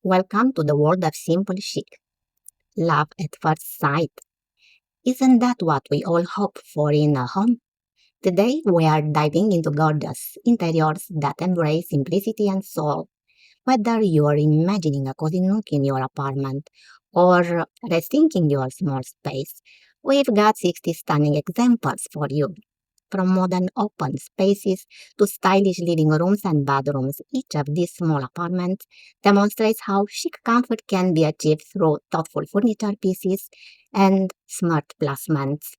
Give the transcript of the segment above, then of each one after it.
Welcome to the world of simple chic. Love at first sight. Isn't that what we all hope for in a home? Today we are diving into gorgeous interiors that embrace simplicity and soul. Whether you are imagining a cozy nook in your apartment or rethinking your small space, we've got 60 stunning examples for you. From modern open spaces to stylish living rooms and bedrooms, each of these small apartments demonstrates how chic comfort can be achieved through thoughtful furniture pieces and smart placements.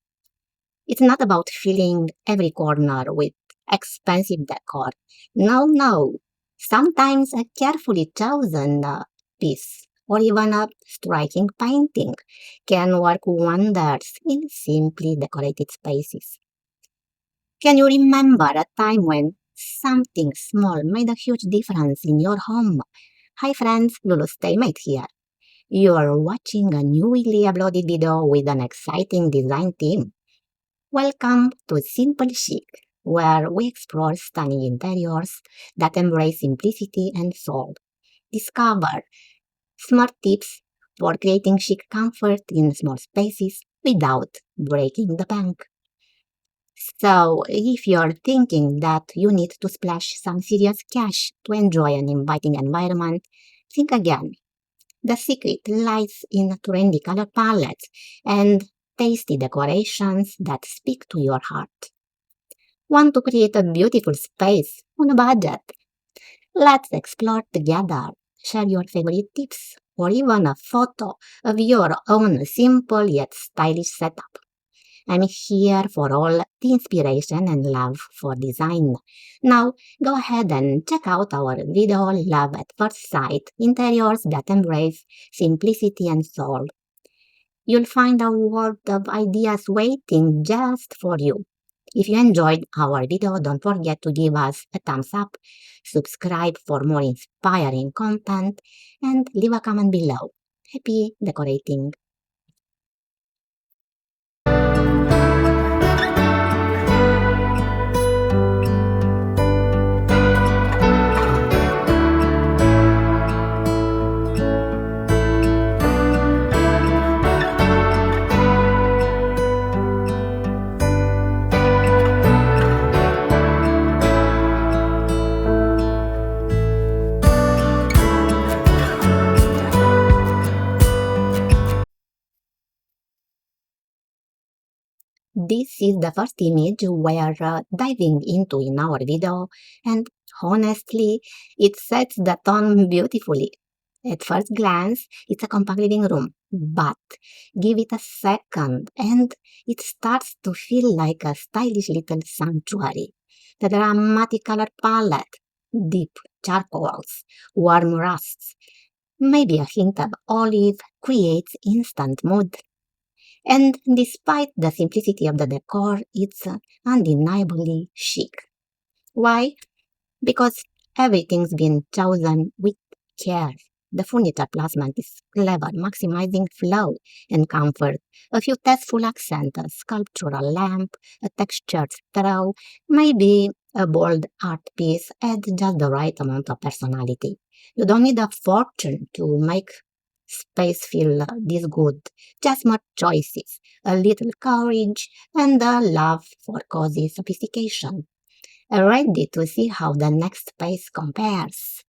It's not about filling every corner with expensive decor. No, no. Sometimes a carefully chosen piece or even a striking painting can work wonders in simply decorated spaces. Can you remember a time when something small made a huge difference in your home? Hi friends, Lulu Stamate here. You are watching a newly uploaded video with an exciting design team. Welcome to Simple Chic, where we explore stunning interiors that embrace simplicity and soul. Discover smart tips for creating chic comfort in small spaces without breaking the bank. So, if you're thinking that you need to splash some serious cash to enjoy an inviting environment, think again. The secret lies in trendy color palettes and tasty decorations that speak to your heart. Want to create a beautiful space on a budget? Let's explore together. Share your favorite tips or even a photo of your own simple yet stylish setup. I'm here for all the inspiration and love for design. Now, go ahead and check out our video Love at First Sight Interiors that embrace simplicity and soul. You'll find a world of ideas waiting just for you. If you enjoyed our video, don't forget to give us a thumbs up, subscribe for more inspiring content, and leave a comment below. Happy decorating! This is the first image we're diving into in our video, and honestly, it sets the tone beautifully. At first glance, it's a compact living room, but give it a second and it starts to feel like a stylish little sanctuary. The dramatic color palette, deep charcoals, warm rusts, maybe a hint of olive creates instant mood. And despite the simplicity of the decor, it's undeniably chic. Why? Because everything's been chosen with care. The furniture placement is clever, maximizing flow and comfort. A few tasteful accents, a sculptural lamp, a textured straw, maybe a bold art piece add just the right amount of personality. You don't need a fortune to make space feel this good. Just more choices, a little courage, and a love for cozy sophistication. Ready to see how the next space compares.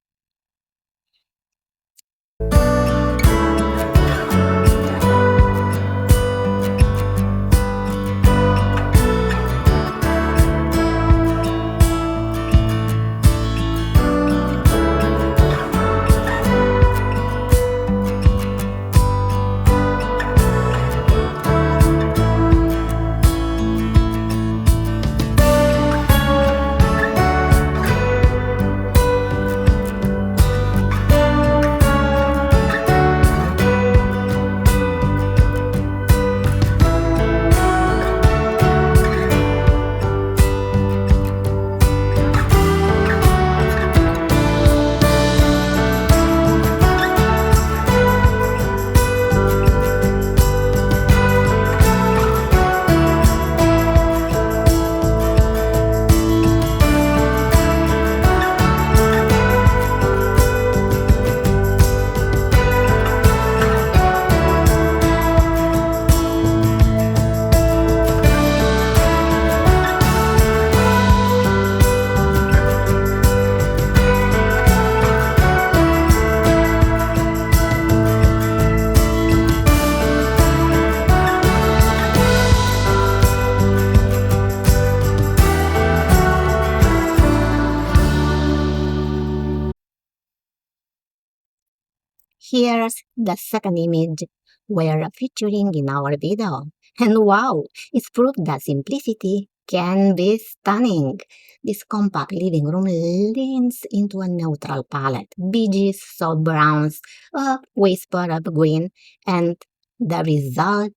Here's the second image we're featuring in our video. And wow, it's proof that simplicity can be stunning. This compact living room leans into a neutral palette, beiges, soft browns, a whisper of green, and the result,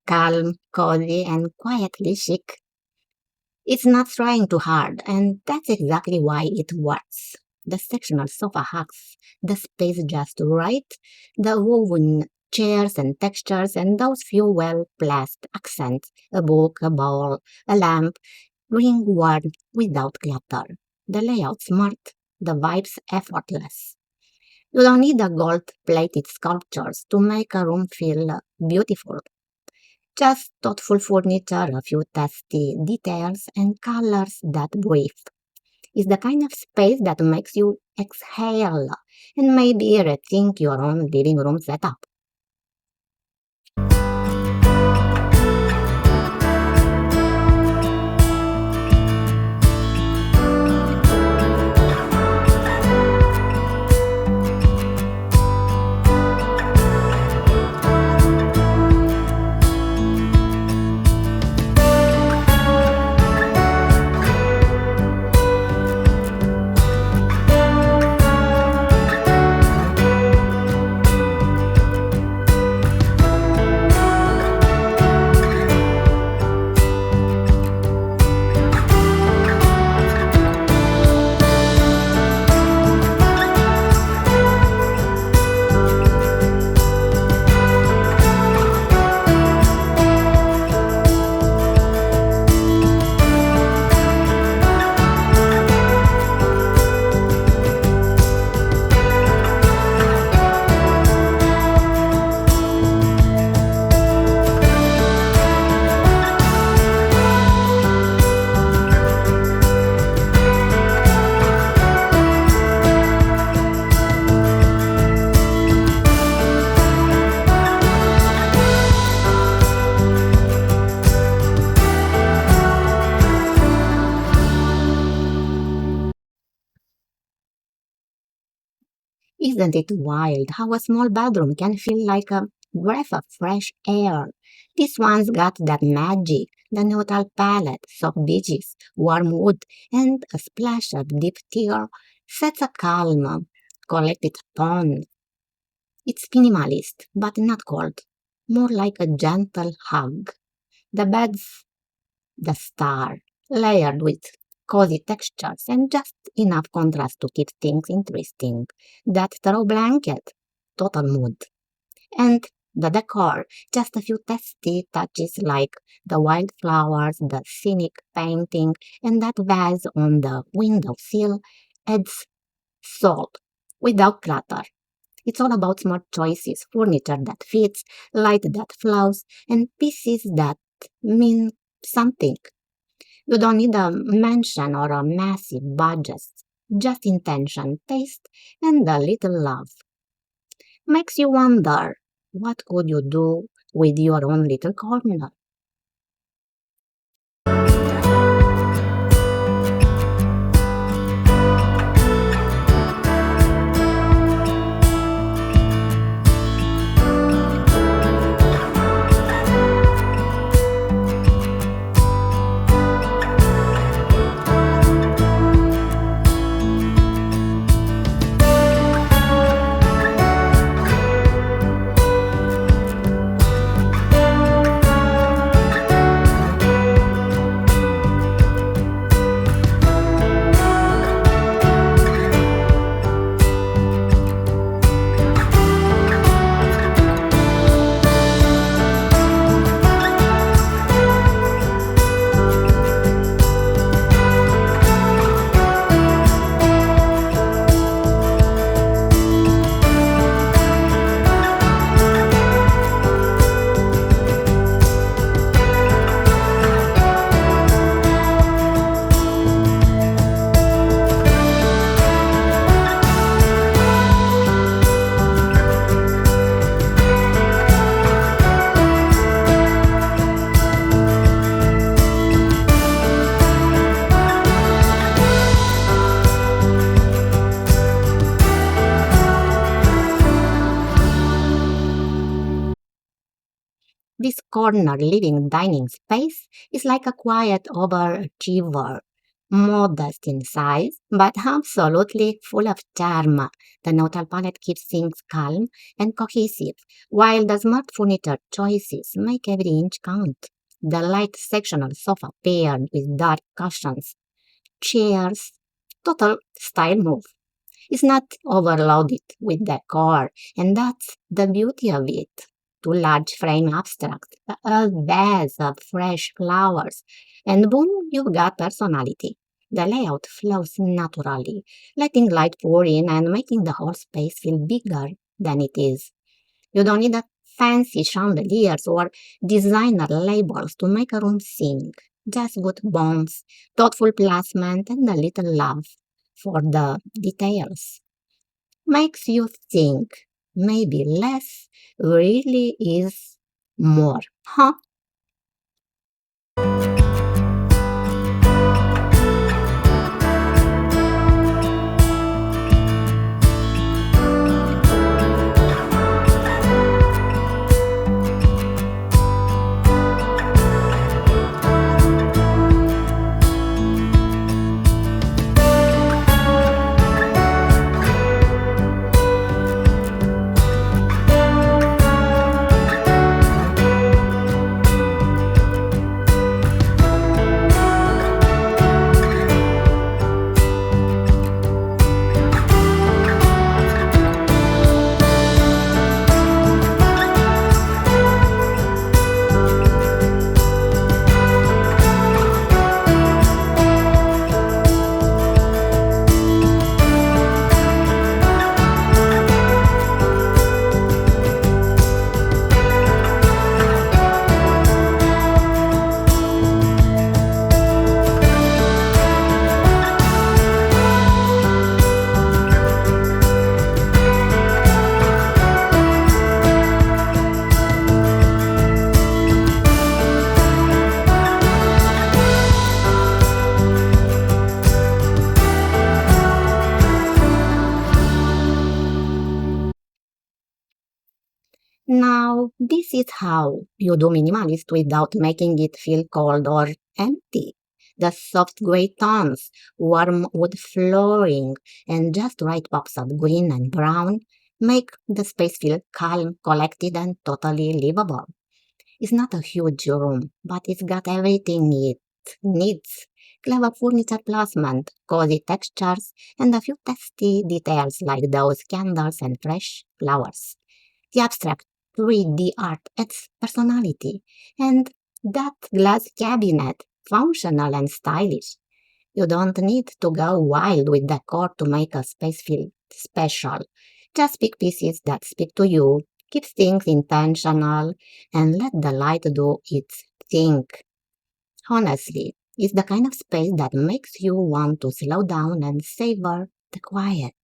calm, cozy, and quietly chic. It's not trying too hard, and that's exactly why it works. The sectional sofa hugs the space just right, the woven chairs and textures, and those few well-placed accents, a book, a bowl, a lamp, bring warmth without clutter. The layout smart, the vibes effortless. You don't need a gold-plated sculptures to make a room feel beautiful. Just thoughtful furniture, a few tasty details, and colors that breathe. Is the kind of space that makes you exhale and maybe rethink your own living room setup. Isn't it wild how a small bedroom can feel like a breath of fresh air? This one's got that magic, the neutral palette, soft beaches, warm wood, and a splash of deep tear sets a calm, collected tone. It's minimalist, but not cold, more like a gentle hug. The bed's the star, layered with cozy textures and just enough contrast to keep things interesting. That throw blanket, total mood. And the decor, just a few tasty touches like the wildflowers, the scenic painting, and that vase on the windowsill adds soul without clutter. It's all about smart choices, furniture that fits, light that flows, and pieces that mean something. You don't need a mansion or a massive budget. Just intention, taste, and a little love. Makes you wonder, what could you do with your own little corner? corner living dining space is like a quiet overachiever, modest in size, but absolutely full of charm. The neutral palette keeps things calm and cohesive, while the smart furniture choices make every inch count. The light sectional sofa paired with dark cushions, chairs, total style move. It's not overloaded with decor, and that's the beauty of it. Two large frame abstract, a vase of fresh flowers, and boom, you've got personality. The layout flows naturally, letting light pour in and making the whole space feel bigger than it is. You don't need a fancy chandeliers or designer labels to make a room sing. Just good bones, thoughtful placement, and a little love for the details. Makes you think maybe less really is more. Huh? Now, this is how you do minimalist without making it feel cold or empty. The soft gray tones, warm wood flooring, and just right pops of green and brown make the space feel calm, collected, and totally livable. It's not a huge room, but it's got everything it needs. Clever furniture placement, cozy textures, and a few tasty details like those candles and fresh flowers. The abstract 3D art adds personality, and that glass cabinet, functional and stylish. You don't need to go wild with decor to make a space feel special. Just pick pieces that speak to you, keep things intentional, and let the light do its thing. Honestly, it's the kind of space that makes you want to slow down and savor the quiet.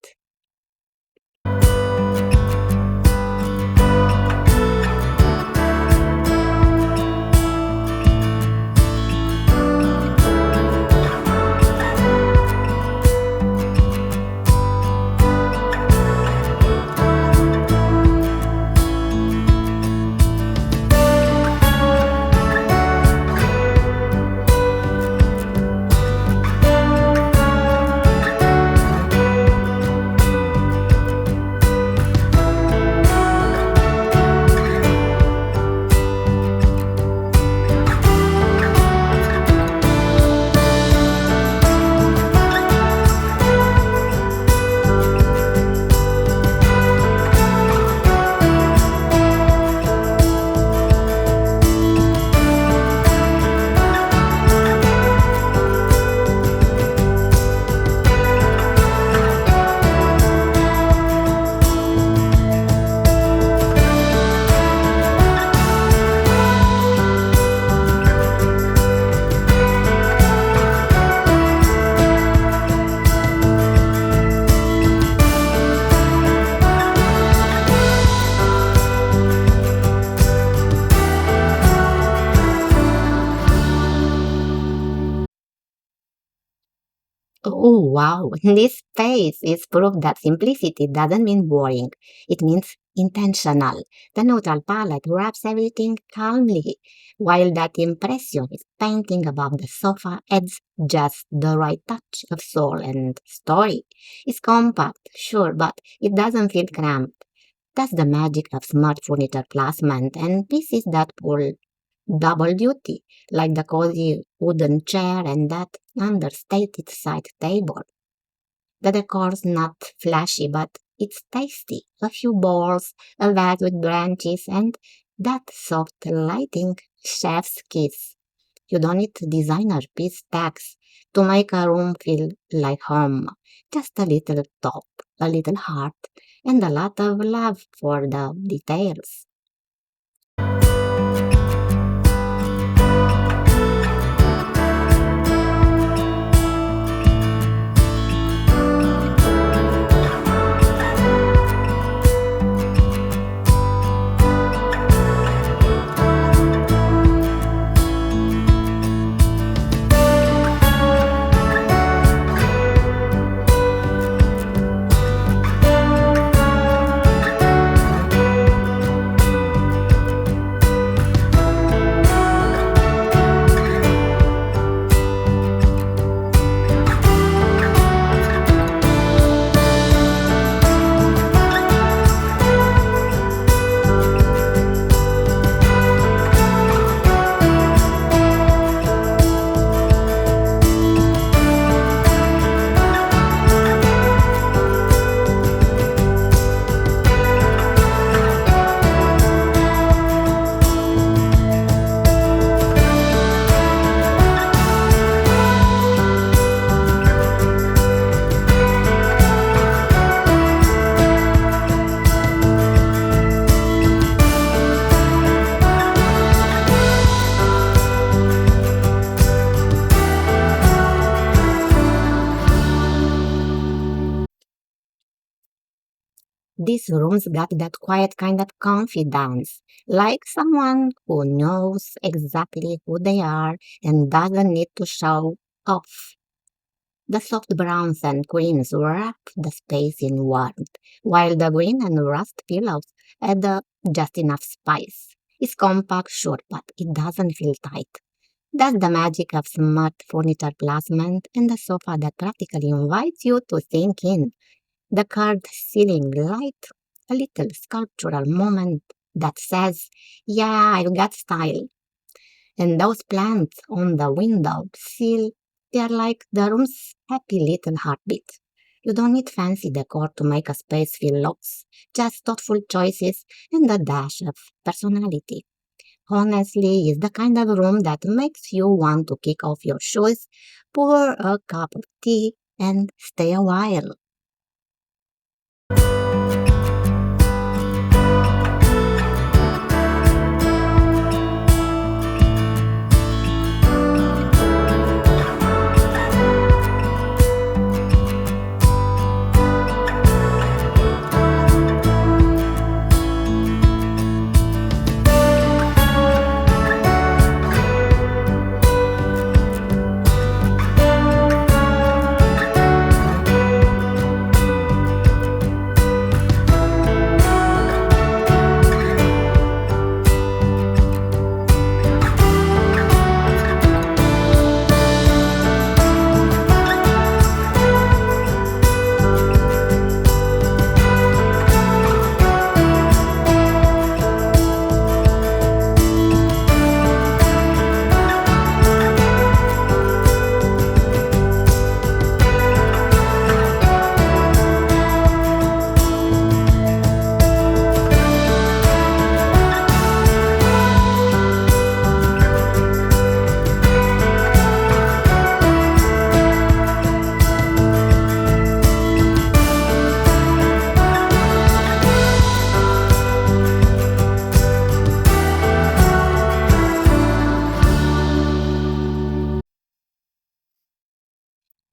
Oh, wow. This space is proof that simplicity doesn't mean boring. It means intentional. The neutral palette wraps everything calmly, while that impressionist painting above the sofa adds just the right touch of soul and story. It's compact, sure, but it doesn't feel cramped. That's the magic of smart furniture placement and pieces that pull double duty, like the cozy wooden chair and that understated side table. The decor's not flashy, but it's tasty. A few balls, a vase with branches, and that soft lighting chef's kiss. You don't need designer piece tags to make a room feel like home. Just a little thought, a little heart, and a lot of love for the details. These rooms got that quiet kind of confidence, like someone who knows exactly who they are and doesn't need to show off. The soft browns and creams wrap the space in warmth, while the green and rust pillows add just enough spice. It's compact, sure, but it doesn't feel tight. That's the magic of smart furniture placement and the sofa that practically invites you to sink in. The curved ceiling light, a little sculptural moment that says, yeah, I've got style. And those plants on the window sill, they're like the room's happy little heartbeat. You don't need fancy decor to make a space feel luxe, just thoughtful choices and a dash of personality. Honestly, it's the kind of room that makes you want to kick off your shoes, pour a cup of tea, and stay a while.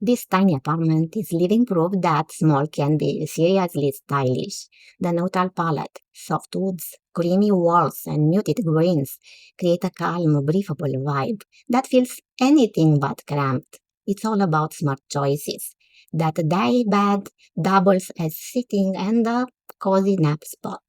This tiny apartment is living proof that small can be seriously stylish. The neutral palette, soft woods, creamy walls, and muted greens create a calm, breathable vibe that feels anything but cramped. It's all about smart choices. That day bed doubles as sitting and a cozy nap spot.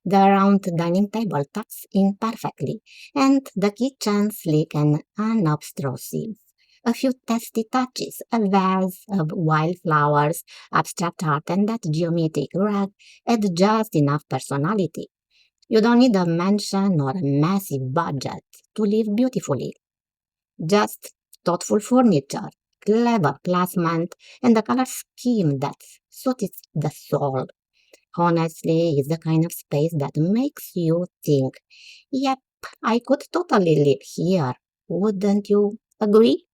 The round dining table tucks in perfectly, and the kitchen sleek and unobtrusive. A few tasty touches, a vase of wildflowers, abstract art, and that geometric rug add just enough personality. You don't need a mansion or a massive budget to live beautifully. Just thoughtful furniture, clever placement, and the color scheme that suits the soul. Honestly, it's the kind of space that makes you think, yep, I could totally live here. Wouldn't you agree?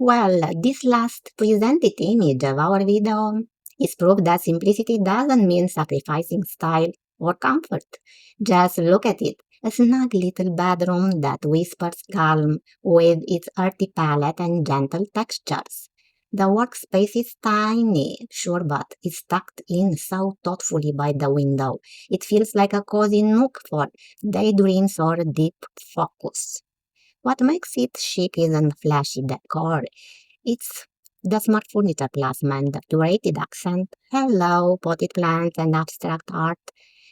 Well, this last presented image of our video is proof that simplicity doesn't mean sacrificing style or comfort. Just look at it. A snug little bedroom that whispers calm with its earthy palette and gentle textures. The workspace is tiny, sure, but it's tucked in so thoughtfully by the window. It feels like a cozy nook for daydreams or deep focus. What makes it chic isn't flashy decor. It's the smart furniture placement, the curated accent, hello, potted plants and abstract art,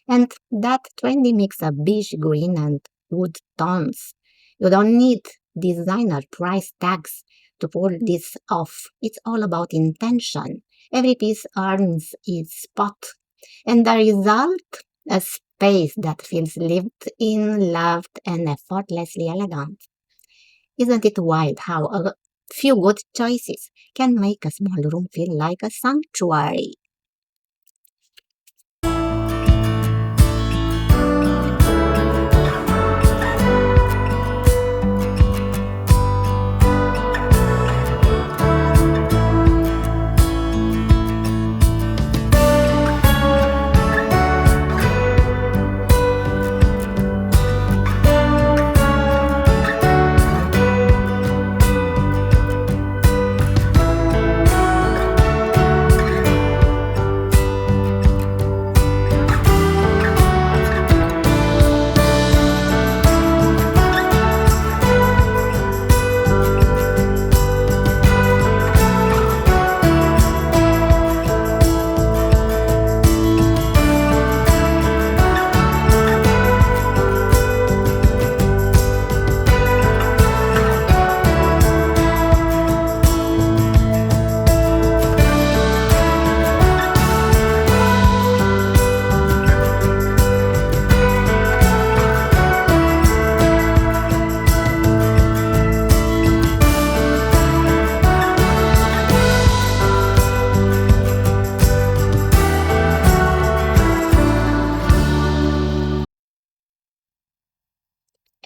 and that trendy mix of beige green and wood tones. You don't need designer price tags to pull this off. It's all about intention. Every piece earns its spot, and the result, a space that feels lived in, loved, and effortlessly elegant. Isn't it wild how a few good choices can make a small room feel like a sanctuary?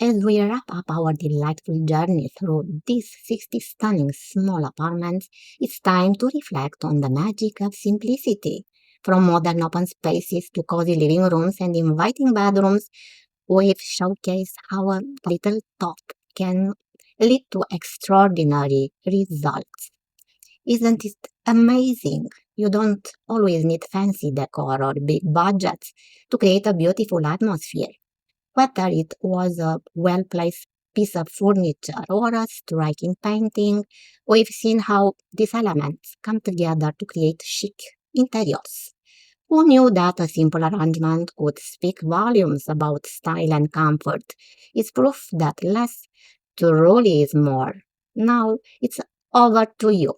As we wrap up our delightful journey through these 60 stunning small apartments, it's time to reflect on the magic of simplicity. From modern open spaces to cozy living rooms and inviting bedrooms, we've showcased how a little thought can lead to extraordinary results. Isn't it amazing? You don't always need fancy decor or big budgets to create a beautiful atmosphere. Whether it was a well-placed piece of furniture or a striking painting, we've seen how these elements come together to create chic interiors. Who knew that a simple arrangement could speak volumes about style and comfort? It's proof that less truly is more. Now it's over to you.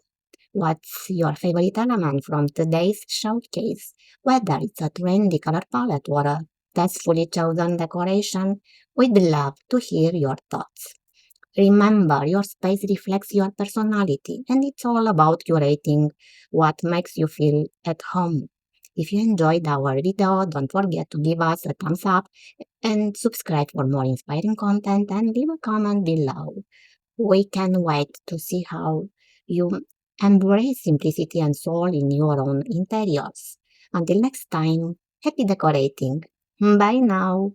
What's your favorite element from today's showcase? Whether it's a trendy color palette or a tastefully chosen decoration, we'd love to hear your thoughts. Remember, your space reflects your personality, and it's all about curating what makes you feel at home. If you enjoyed our video, don't forget to give us a thumbs up and subscribe for more inspiring content and leave a comment below. We can wait to see how you embrace simplicity and soul in your own interiors. Until next time, happy decorating. Bye now.